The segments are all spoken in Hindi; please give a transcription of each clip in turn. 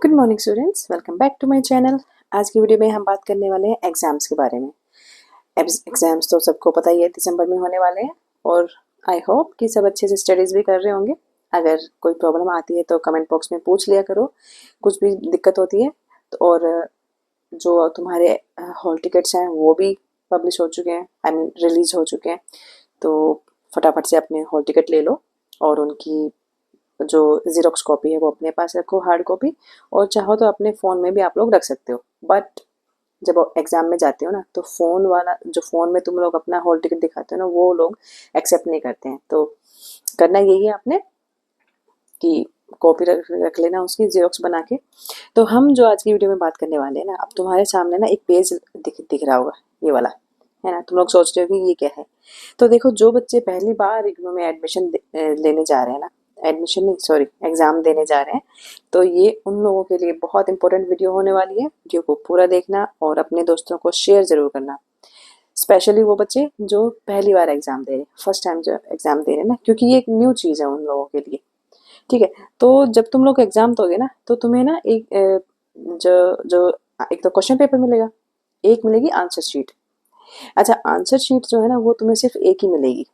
Good morning students, welcome back to my channel. आज की वीडियो में हम बात करने वाले हैं एग्जाम्स के बारे में। एग्जाम्स तो सबको पता ही है दिसंबर में होने वाले हैं और आई होप कि सब अच्छे से स्टडीज़ भी कर रहे होंगे। अगर कोई प्रॉब्लम आती है तो कमेंट बॉक्स में पूछ लिया करो, कुछ भी दिक्कत होती है तो। और जो तुम्हारे हॉल टिकट्स हैं वो भी पब्लिश हो चुके हैं, आई मीन रिलीज हो चुके हैं, तो फटाफट से अपने हॉल टिकट ले लो और उनकी जो ज़ेरॉक्स कॉपी है वो अपने पास रखो, हार्ड कॉपी, और चाहो तो अपने फ़ोन में भी आप लोग रख सकते हो। बट जब एग्ज़ाम में जाते हो ना तो फ़ोन वाला, जो फ़ोन में तुम लोग अपना हॉल टिकट दिखाते हो ना, वो लोग एक्सेप्ट नहीं करते हैं। तो करना यही है आपने कि कॉपी रख लेना उसकी ज़ेरॉक्स बना के। तो हम जो आज की वीडियो में बात करने वाले हैं ना, अब तुम्हारे सामने ना एक पेज दिख रहा होगा, ये वाला है ना। तुम लोग सोच रहे हो कि ये क्या है। तो देखो, जो बच्चे पहली बार इग्नू में एडमिशन लेने जा रहे हैं ना, एडमिशन नहीं सॉरी एग्ज़ाम देने जा रहे हैं, तो ये उन लोगों के लिए बहुत इंपॉर्टेंट वीडियो होने वाली है। वीडियो को पूरा देखना और अपने दोस्तों को शेयर ज़रूर करना, स्पेशली वो बच्चे जो पहली बार एग्ज़ाम दे रहे हैं, फर्स्ट टाइम जो एग्ज़ाम दे रहे हैं ना, क्योंकि ये एक न्यू चीज़ है उन लोगों के लिए। ठीक है, तो जब तुम लोग एग्ज़ाम दोगे ना तो तुम्हें ना एक जो जो एक तो क्वेश्चन पेपर मिलेगा, एक मिलेगी आंसर शीट। अच्छा, आंसर शीट जो है ना वो तुम्हें सिर्फ एक ही मिलेगी।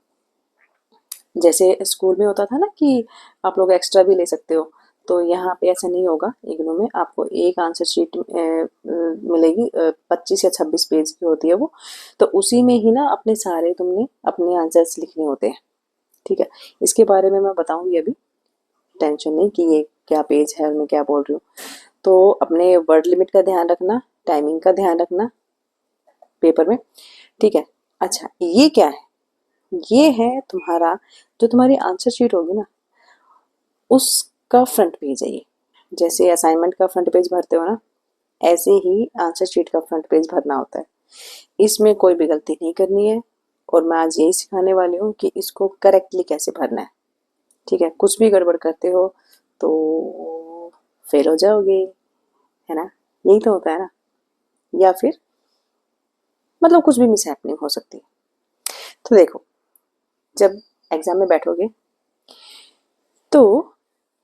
जैसे स्कूल में होता था ना कि आप लोग एक्स्ट्रा भी ले सकते हो, तो यहाँ पे ऐसा नहीं होगा। इग्नू में आपको एक आंसर शीट मिलेगी, 25 या 26 पेज की होती है वो। तो उसी में ही ना अपने सारे तुमने अपने आंसर्स लिखने होते हैं। ठीक है, इसके बारे में मैं बताऊंगी अभी, टेंशन नहीं कि ये क्या पेज है और मैं क्या बोल रही हूँ। तो अपने वर्ड लिमिट का ध्यान रखना, टाइमिंग का ध्यान रखना पेपर में। ठीक है, अच्छा ये क्या है? ये है तुम्हारा, जो तुम्हारी आंसर शीट होगी ना उसका फ्रंट पेज है ये। जैसे असाइनमेंट का फ्रंट पेज भरते हो ना, ऐसे ही आंसर शीट का फ्रंट पेज भरना होता है। इसमें कोई भी गलती नहीं करनी है और मैं आज यही सिखाने वाली हूँ कि इसको करेक्टली कैसे भरना है। ठीक है, कुछ भी गड़बड़ करते हो तो फेल हो जाओगे, है ना। यही तो होता है ना, या फिर मतलब कुछ भी मिस हैपनिंग हो सकती है। तो देखो, जब एग्जाम में बैठोगे तो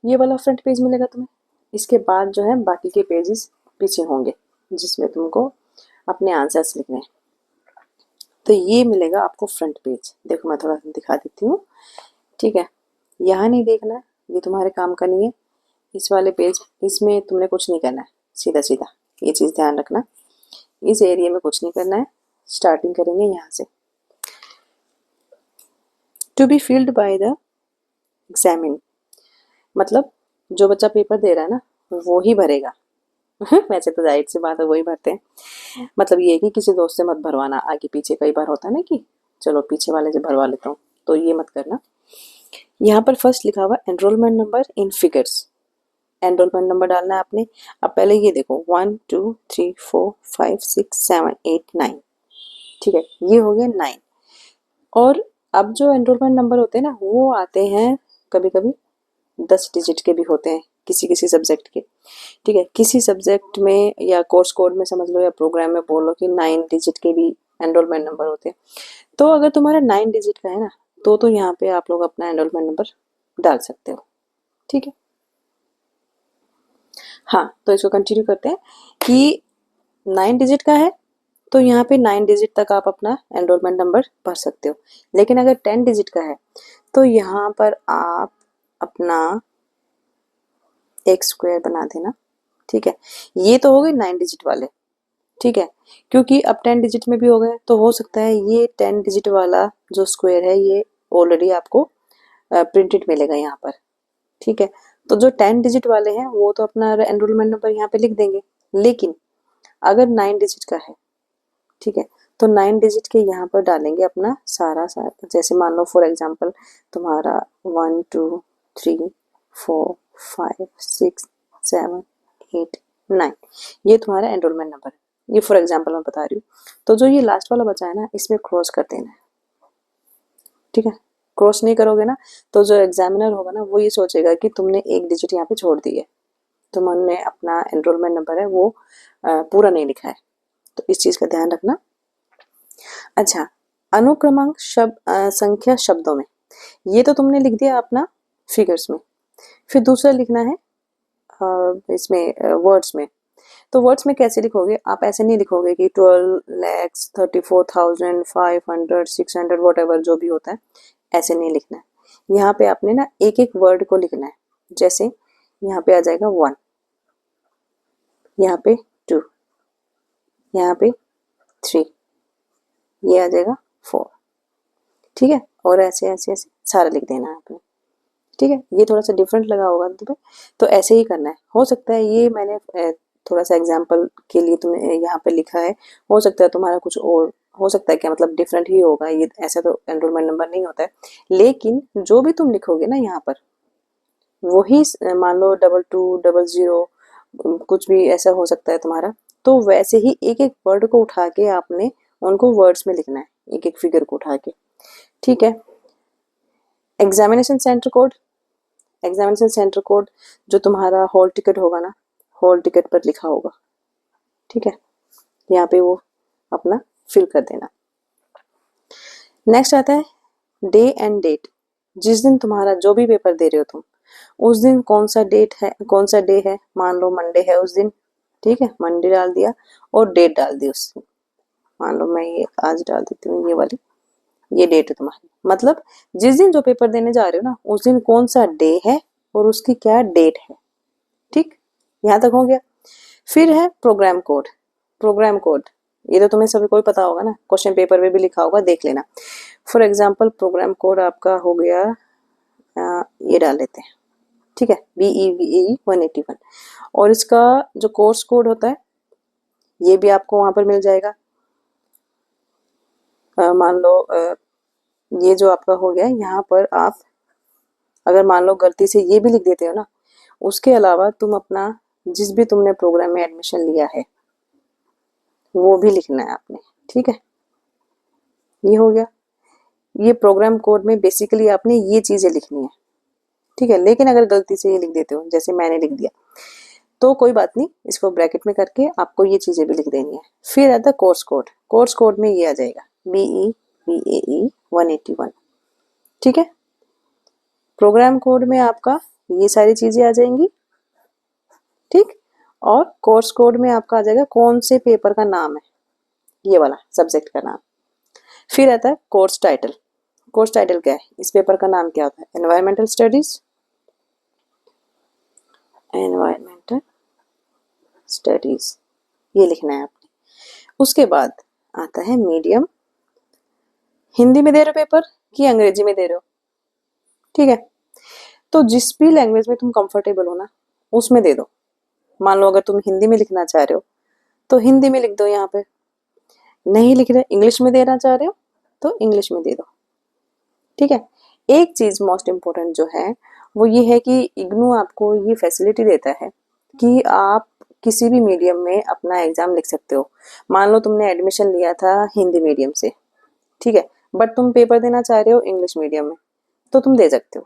ये वाला फ्रंट पेज मिलेगा तुम्हें। इसके बाद जो है बाकी के पेजेस पीछे होंगे जिसमें तुमको अपने आंसर्स लिखने हैं। तो ये मिलेगा आपको फ्रंट पेज। देखो मैं थोड़ा सा दिखा देती हूँ। ठीक है, यहाँ नहीं देखना, ये तुम्हारे काम का नहीं है। इस वाले पेज, इसमें तुमने कुछ नहीं करना है, सीधा सीधा ये चीज़ ध्यान रखना। इस एरिया में कुछ नहीं करना है। स्टार्टिंग करेंगे यहाँ से। To be filled by the examinee, मतलब जो बच्चा पेपर दे रहा है ना वो ही भरेगा। वैसे तो जाहिर सी बात है वही भरते हैं। मतलब ये है कि किसी दोस्त से मत भरवाना, आगे पीछे कई बार होता है ना कि चलो पीछे वाले से भरवा लेता हूँ, तो ये मत करना। यहाँ पर फर्स्ट लिखा हुआ enrolment number in figures. Enrolment number डालना है आपने। अब पहले ये देखो 1 2 3 4 5 6 7 8 9। ठीक है, ये हो गया 9। और अब जो एनरोलमेंट नंबर होते हैं ना वो आते हैं कभी कभी 10 डिजिट के भी होते हैं किसी किसी सब्जेक्ट के। ठीक है, किसी सब्जेक्ट में या कोर्स कोड में समझ लो या प्रोग्राम में बोल लो कि 9 डिजिट के भी एनरोलमेंट नंबर होते हैं। तो अगर तुम्हारा 9 डिजिट का है ना तो यहाँ पे आप लोग अपना एनरोलमेंट नंबर डाल सकते हो। ठीक है, हाँ तो इसको कंटिन्यू करते हैं कि 9 डिजिट का है तो यहाँ पे 9 डिजिट तक आप अपना एनरोलमेंट नंबर भर सकते हो। लेकिन अगर 10 डिजिट का है तो यहाँ पर आप अपना एक स्क्वायर बना देना। ठीक है, ये तो हो गए 9 डिजिट वाले। ठीक है, क्योंकि अब 10 डिजिट में भी हो गए तो हो सकता है ये 10 डिजिट वाला जो स्क्वायर है ये ऑलरेडी आपको प्रिंटेड मिलेगा यहाँ पर। ठीक है, तो जो 10 डिजिट वाले हैं वो तो अपना एनरोलमेंट नंबर यहाँ पे लिख देंगे। लेकिन अगर 9 डिजिट का है, ठीक है, तो 9 डिजिट के यहाँ पर डालेंगे अपना सारा जैसे मान लो फॉर एग्जांपल तुम्हारा 1 2 3 4 5 6 7 8 9, ये तुम्हारा एनरोलमेंट नंबर है। ये फॉर एग्जांपल मैं बता रही हूँ। तो जो ये लास्ट वाला बचा है ना इसमें क्रॉस कर देना है। ठीक है, क्रॉस नहीं करोगे ना तो जो एग्जामिनर होगा ना वो ये सोचेगा कि तुमने एक डिजिट यहाँ पे छोड़ दी है, तुमने अपना एनरोलमेंट नंबर है वो पूरा नहीं लिखा है। तो इस चीज़ का ध्यान रखना। अच्छा, अनुक्रमांक संख्या शब्दों में, ये तो तुमने लिख दिया अपना फिगर्स में। फिर दूसरा लिखना है इसमें वर्ड्स में। तो वर्ड्स में कैसे लिखोगे आप? ऐसे नहीं लिखोगे कि 12,34,500 600 वट एवर जो भी होता है, ऐसे नहीं लिखना है। यहाँ पे आपने ना एक एक वर्ड को लिखना है। जैसे यहाँ पे आ जाएगा 1, यहाँ पे 2, यहाँ पे 3, ये आ जाएगा 4। ठीक है, और ऐसे ऐसे ऐसे सारा लिख देना है आपने। ठीक है, ये थोड़ा सा डिफरेंट लगा होगा तुम्हें, तो ऐसे ही करना है। हो सकता है ये मैंने थोड़ा सा एग्जाम्पल के लिए तुम्हें यहाँ पे लिखा है, हो सकता है तुम्हारा कुछ और हो सकता है, क्या मतलब डिफरेंट ही होगा ये, ऐसा तो एनरोलमेंट नंबर नहीं होता है। लेकिन जो भी तुम लिखोगे ना यहाँ पर, वही मान लो 2200 कुछ भी ऐसा हो सकता है तुम्हारा, तो वैसे ही एक एक वर्ड को उठा के आपने उनको वर्ड्स में लिखना है, एक एक फिगर को उठा के। ठीक है, examination centre code. Examination centre code जो तुम्हारा हॉल टिकट होगा ना, हॉल टिकट पर लिखा होगा। ठीक है, यहाँ पे वो अपना फिल कर देना। नेक्स्ट आता है डे एंड डेट। जिस दिन तुम्हारा जो भी पेपर दे रहे हो तुम, उस दिन कौन सा डेट है, कौन सा डे है। मान लो मंडे है उस दिन, ठीक है, मंडे डाल दिया और डेट डाल दी उस दिन। मान लो मैं ये आज डाल देती हूँ, ये वाली, ये डेट है तुम्हारी। मतलब जिस दिन जो पेपर देने जा रहे हो ना, उस दिन कौन सा डे है और उसकी क्या डेट है। ठीक, यहाँ तक हो गया। फिर है प्रोग्राम कोड। प्रोग्राम कोड ये तो तुम्हें सभी को ही पता होगा ना, क्वेश्चन पेपर में भी लिखा होगा, देख लेना। फॉर एग्जाम्पल प्रोग्राम कोड आपका हो गया, ये डाल लेते हैं। ठीक है, BEVAE 181। और इसका जो कोर्स कोड होता है ये भी आपको वहां पर मिल जाएगा। मान लो ये जो आपका हो गया, यहाँ पर आप अगर मान लो गलती से ये भी लिख देते हो ना, उसके अलावा तुम अपना जिस भी तुमने प्रोग्राम में एडमिशन लिया है वो भी लिखना है आपने। ठीक है, ये हो गया। ये प्रोग्राम कोड में बेसिकली आपने ये चीजें लिखनी है। ठीक है, लेकिन अगर गलती से ये लिख देते हो जैसे मैंने लिख दिया, तो कोई बात नहीं, इसको ब्रैकेट में करके आपको ये चीजें भी लिख देनी है। फिर आता है कोर्स कोड। कोर्स कोड में ये आ जाएगा BEVAE 181। ठीक है, प्रोग्राम कोड में आपका ये सारी चीजें आ जाएंगी। ठीक, और कोर्स कोड में आपका आ जाएगा कौन से पेपर का नाम है, ये वाला सब्जेक्ट का नाम। फिर आता है कोर्स टाइटल। कोर्स टाइटल क्या है, इस पेपर का नाम क्या होता है, एनवायरमेंटल स्टडीज, एनवायरमेंटल स्टडीज, ये लिखना है आपने। उसके बाद आता है मीडियम। हिंदी में दे रहे हो पेपर कि अंग्रेजी में दे रहे हो? ठीक है, तो जिस भी लैंग्वेज में तुम कंफर्टेबल हो ना, उसमें दे दो। मान लो अगर तुम हिंदी में लिखना चाह रहे हो तो हिंदी में लिख दो, यहाँ पे नहीं लिख रहे, इंग्लिश में देना चाह रहे हो तो इंग्लिश में दे दो। ठीक है, एक चीज मोस्ट इम्पोर्टेंट जो है वो ये है कि इग्नू आपको ये फैसिलिटी देता है कि आप किसी भी मीडियम में अपना एग्जाम लिख सकते हो। मान लो तुमने एडमिशन लिया था हिंदी मीडियम से, ठीक है, बट तुम पेपर देना चाह रहे हो इंग्लिश मीडियम में, तो तुम दे सकते हो।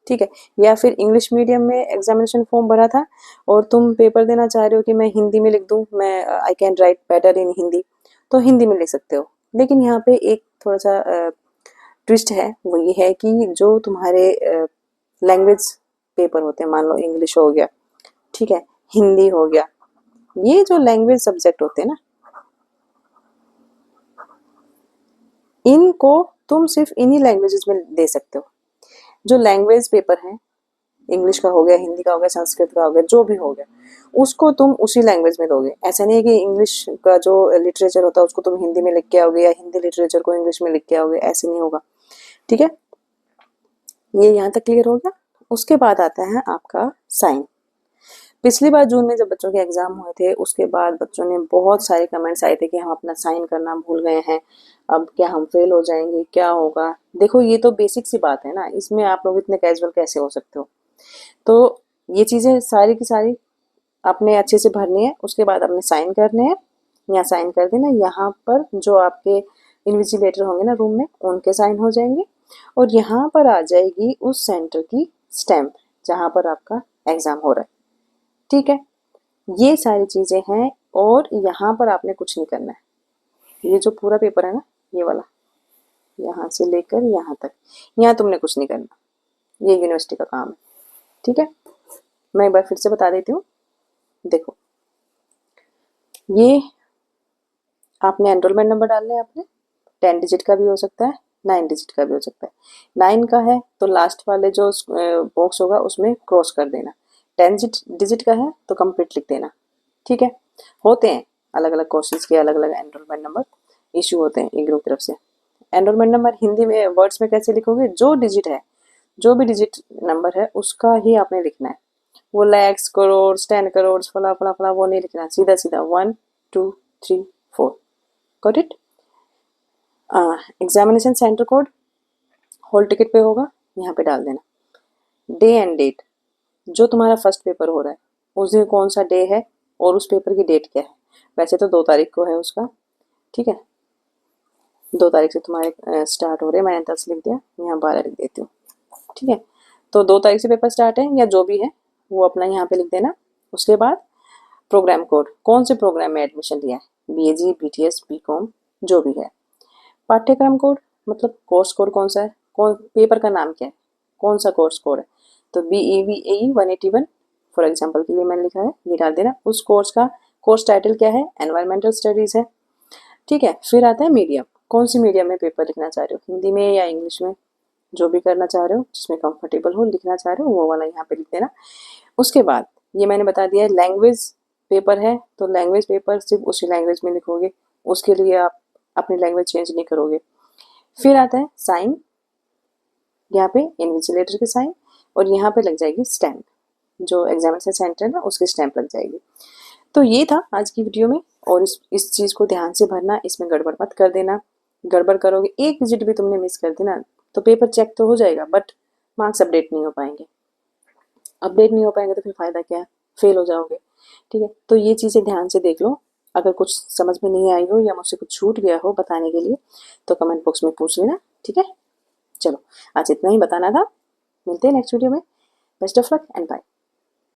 ठीक है, या फिर इंग्लिश मीडियम में एग्जामिनेशन फॉर्म भरा था और तुम पेपर देना चाह रहे हो कि मैं हिंदी में लिख दूं, मैं I can write better in Hindi, तो हिंदी में लिख सकते हो। लेकिन यहाँ पे एक थोड़ा सा ट्विस्ट है, वो ये है कि जो तुम्हारे लैंग्वेज पेपर होते हैं, मान लो इंग्लिश हो गया, ठीक है, हिंदी हो गया, ये जो लैंग्वेज सब्जेक्ट होते हैं ना, इनको तुम सिर्फ इन्हीं लैंग्वेजेस में दे सकते हो। जो लैंग्वेज पेपर है, इंग्लिश का हो गया, हिंदी का हो गया, संस्कृत का हो गया, जो भी हो गया, उसको तुम उसी लैंग्वेज में दोगे। ऐसा नहीं है कि इंग्लिश का जो लिटरेचर होता है उसको तुम हिंदी में लिख के आओगे या हिंदी लिटरेचर को इंग्लिश में लिख के आओगे, ऐसे नहीं होगा। ठीक है, ये यहाँ तक क्लियर हो गया। उसके बाद आता है आपका साइन। पिछली बार जून में जब बच्चों के एग्जाम हुए थे, उसके बाद बच्चों ने बहुत सारे कमेंट्स आए थे कि हम अपना साइन करना भूल गए हैं, अब क्या हम फेल हो जाएंगे, क्या होगा। देखो ये तो बेसिक सी बात है ना, इसमें आप लोग इतने कैजुअल कैसे हो सकते हो। तो ये चीजें सारी की सारी आपने अच्छे से भरनी है। उसके बाद आपने साइन करने हैं, यहाँ साइन कर देना। यहाँ पर जो आपके इन्विजिलेटर होंगे ना रूम में, उनके साइन हो जाएंगे और यहाँ पर आ जाएगी उस सेंटर की स्टैंप जहाँ पर आपका एग्जाम हो रहा है। ठीक है, ये सारी चीजें हैं और यहाँ पर आपने कुछ नहीं करना है। ये जो पूरा पेपर है ना, ये वाला, यहाँ से लेकर यहाँ तक, यहाँ तुमने कुछ नहीं करना, ये यूनिवर्सिटी का काम है। ठीक है, मैं एक बार फिर से बता देती हूँ। देखो, ये आपने एनरोलमेंट नंबर डालना है आपने, 10 डिजिट का भी हो सकता है, 9 डिजिट का भी हो सकता है। 9 का है तो लास्ट वाले जो बॉक्स होगा उसमें क्रॉस कर देना। 10 डिजिट का है तो कंप्लीट लिख देना। ठीक है, होते हैं अलग अलग कोर्सेज के अलग अलग एनरोलमेंट नंबर इशू होते हैं इग्नू की तरफ से। एनरोलमेंट नंबर हिंदी में वर्ड्स में कैसे लिखोगे, जो डिजिट है, जो भी डिजिट नंबर है उसका ही आपने लिखना है। वो लैक्स, करोड़, 10 करोड़, फला फला फला वो नहीं लिखना, सीधा सीधा 1 2 3 4। Got it. Examination centre code hall ticket पे होगा, यहाँ पे डाल देना। डे एंड डेट, जो तुम्हारा फर्स्ट पेपर हो रहा है उस दिन कौन सा डे है और उस पेपर की डेट क्या है। वैसे तो 2 तारीख को है उसका, ठीक है, 2 तारीख से तुम्हारे स्टार्ट हो रहे हैं, मैंने 10 लिख दिया, यहाँ 12 लिख देती हूँ। ठीक है, तो 2 तारीख से पेपर स्टार्ट है या जो भी है वो अपना यहाँ पे लिख देना। उसके बाद प्रोग्राम कोड, कौन से प्रोग्राम में एडमिशन लिया है, BAG, BTS, BCom जो भी है। पाठ्यक्रम कोड मतलब कोर्स कोड कौन सा है, कौन पेपर का नाम क्या है, कौन सा कोर्स कोड है। तो BEVAE 181 फॉर एग्जाम्पल के लिए मैंने लिखा है, ये डाल देना। उस कोर्स का कोर्स टाइटल क्या है, एनवायरमेंटल स्टडीज़ है। ठीक है, फिर आता है मीडियम, कौन सी मीडियम में पेपर लिखना चाह रहे हो, हिंदी में या इंग्लिश में, जो भी करना चाह रहे हो जिसमें कंफर्टेबल हो लिखना चाह रहे हो वो वाला यहाँ पे लिख देना। उसके बाद ये मैंने बता दिया है, लैंग्वेज पेपर है तो लैंग्वेज पेपर सिर्फ उसी लैंग्वेज में लिखोगे, उसके लिए आप अपनी लैंग्वेज चेंज नहीं करोगे। फिर आता है साइन, यहाँ पे इन्विजिलेटर की साइन और यहाँ पे लग जाएगी स्टैम्प, जो एग्जामिनेशन सेंटर है ना उसकी स्टैम्प लग जाएगी। तो ये था आज की वीडियो में, और इस चीज़ को ध्यान से भरना, इसमें गड़बड़ मत कर देना। गड़बड़ करोगे, एक डिजिट भी तुमने मिस कर देना तो पेपर चेक तो हो जाएगा बट मार्क्स अपडेट नहीं हो पाएंगे। अपडेट नहीं हो पाएंगे तो फिर फ़ायदा क्या है, फेल हो जाओगे। ठीक है, तो ये चीज़ें ध्यान से देख लो। अगर कुछ समझ में नहीं आई हो या मुझसे कुछ छूट गया हो बताने के लिए तो कमेंट बॉक्स में पूछ लेना। ठीक है, चलो आज इतना ही बताना था, मिलते हैं नेक्स्ट वीडियो में। Best of luck and bye.